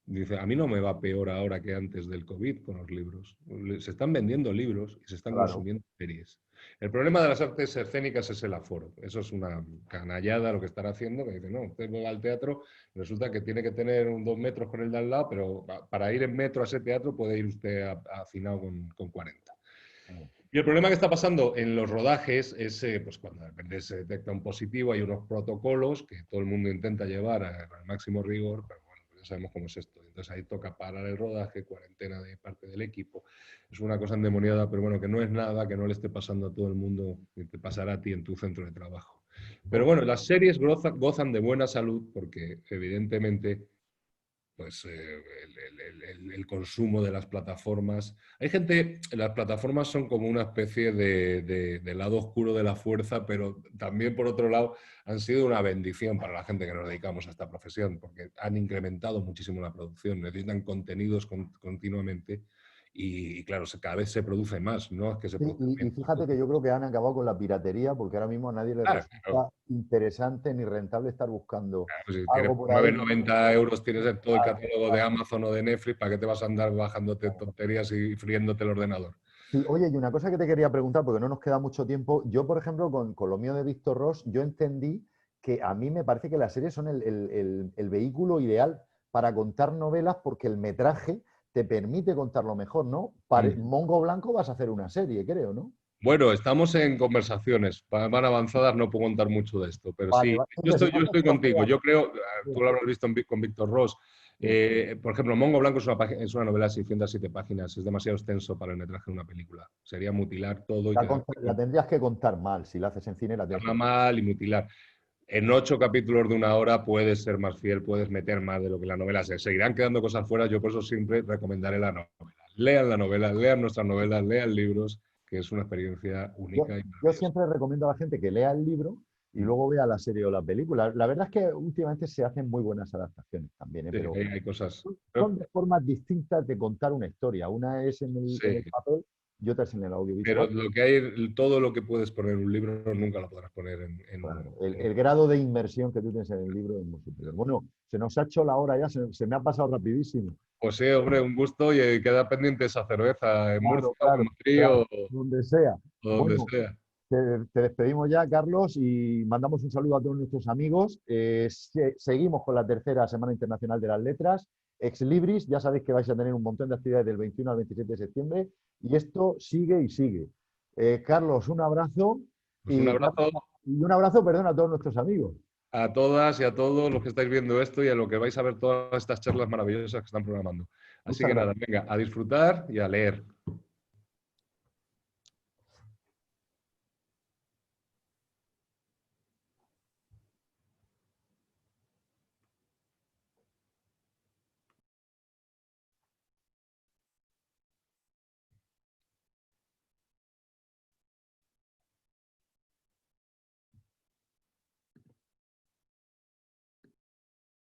dice, a mí no me va peor ahora que antes del COVID con los libros. Se están vendiendo libros y se están Claro. consumiendo series. El problema de las artes escénicas es el aforo. Eso es una canallada lo que están haciendo, que dice, no, usted va al teatro, resulta que tiene que tener 2 metros con el de al lado, pero para ir en metro a ese teatro puede ir usted hacinado con 40. Y el problema que está pasando en los rodajes es, pues cuando de repente se detecta un positivo, hay unos protocolos que todo el mundo intenta llevar al máximo rigor, pero bueno, pues ya sabemos cómo es esto. Entonces ahí toca parar el rodaje, cuarentena de parte del equipo. Es una cosa endemoniada, pero bueno, que no es nada que no le esté pasando a todo el mundo, que te pasará a ti en tu centro de trabajo. Pero bueno, las series gozan de buena salud porque evidentemente pues el consumo de las plataformas. Hay gente, las plataformas son como una especie de lado oscuro de la fuerza, pero también por otro lado han sido una bendición para la gente que nos dedicamos a esta profesión, porque han incrementado muchísimo la producción, necesitan contenidos continuamente y claro, cada vez se produce más, no es que se Sí, produzca y menos. fíjate que yo creo que han acabado con la piratería porque ahora mismo a nadie le Claro, resulta interesante ni rentable estar buscando pues si tienes algo por por ahí. 9,90 euros, tienes todo el Claro, catálogo de Amazon o de Netflix, ¿para qué te vas a andar bajándote claro. tonterías y friéndote el ordenador? Sí, oye, y una cosa que te quería preguntar, porque no nos queda mucho tiempo. Yo, por ejemplo, con lo mío de Víctor Ros, yo entendí que a mí me parece que las series son el vehículo ideal para contar novelas porque el metraje te permite contarlo mejor, ¿no? Para Mm. Mongo Blanco vas a hacer una serie, creo, ¿no? Bueno, estamos en conversaciones, van avanzadas, no puedo contar mucho de esto, pero Vale, sí, vale. Hombre, si no yo haces estoy contigo. trofeo, Yo creo, sí, tú lo habrás visto con Víctor Ross. sí. Por ejemplo, Mongo Blanco es una novela de 607 páginas, es demasiado extenso para el metraje de una película. Sería mutilar todo y La tendrías que contar mal. Si la haces en cine, la tienes que contarla contar. mal y mutilar. En 8 capítulos de 1 hora puedes ser más fiel, puedes meter más de lo que la novela se. Seguirán quedando cosas fuera, yo por eso siempre recomendaré la novela. Lean la novela, lean nuestras novelas, lean libros, que es una experiencia única y Yo maravillosa. siempre recomiendo a la gente que lea el libro y luego vea la serie o la película. La verdad es que últimamente se hacen muy buenas adaptaciones también, ¿eh? Sí, Pero hay cosas. son de formas distintas de contar una historia. Una es en el Sí, papel y otra es en el pero audiovisual. lo que hay, todo lo que puedes poner en un libro nunca lo podrás poner Claro, el grado de inmersión que tú tienes en el libro es muy superior. Bueno, se nos ha hecho la hora ya, se me ha pasado rapidísimo. Pues sí, hombre, un gusto y queda pendiente esa cerveza en Murcia Claro, o en claro, Madrid claro, donde sea. o donde Bueno, sea. te despedimos ya, Carlos, y mandamos un saludo a todos nuestros amigos. Seguimos con la tercera Semana Internacional de las Letras. Ex Libris, ya sabéis que vais a tener un montón de actividades del 21 al 27 de septiembre y esto sigue y sigue. Carlos, un abrazo Pues un abrazo y un abrazo, perdón, a todos nuestros amigos. a todas y a todos los que estáis viendo esto y a lo que vais a ver todas estas charlas maravillosas que están programando. Así Muchas que nada, gracias. venga, a disfrutar y a leer.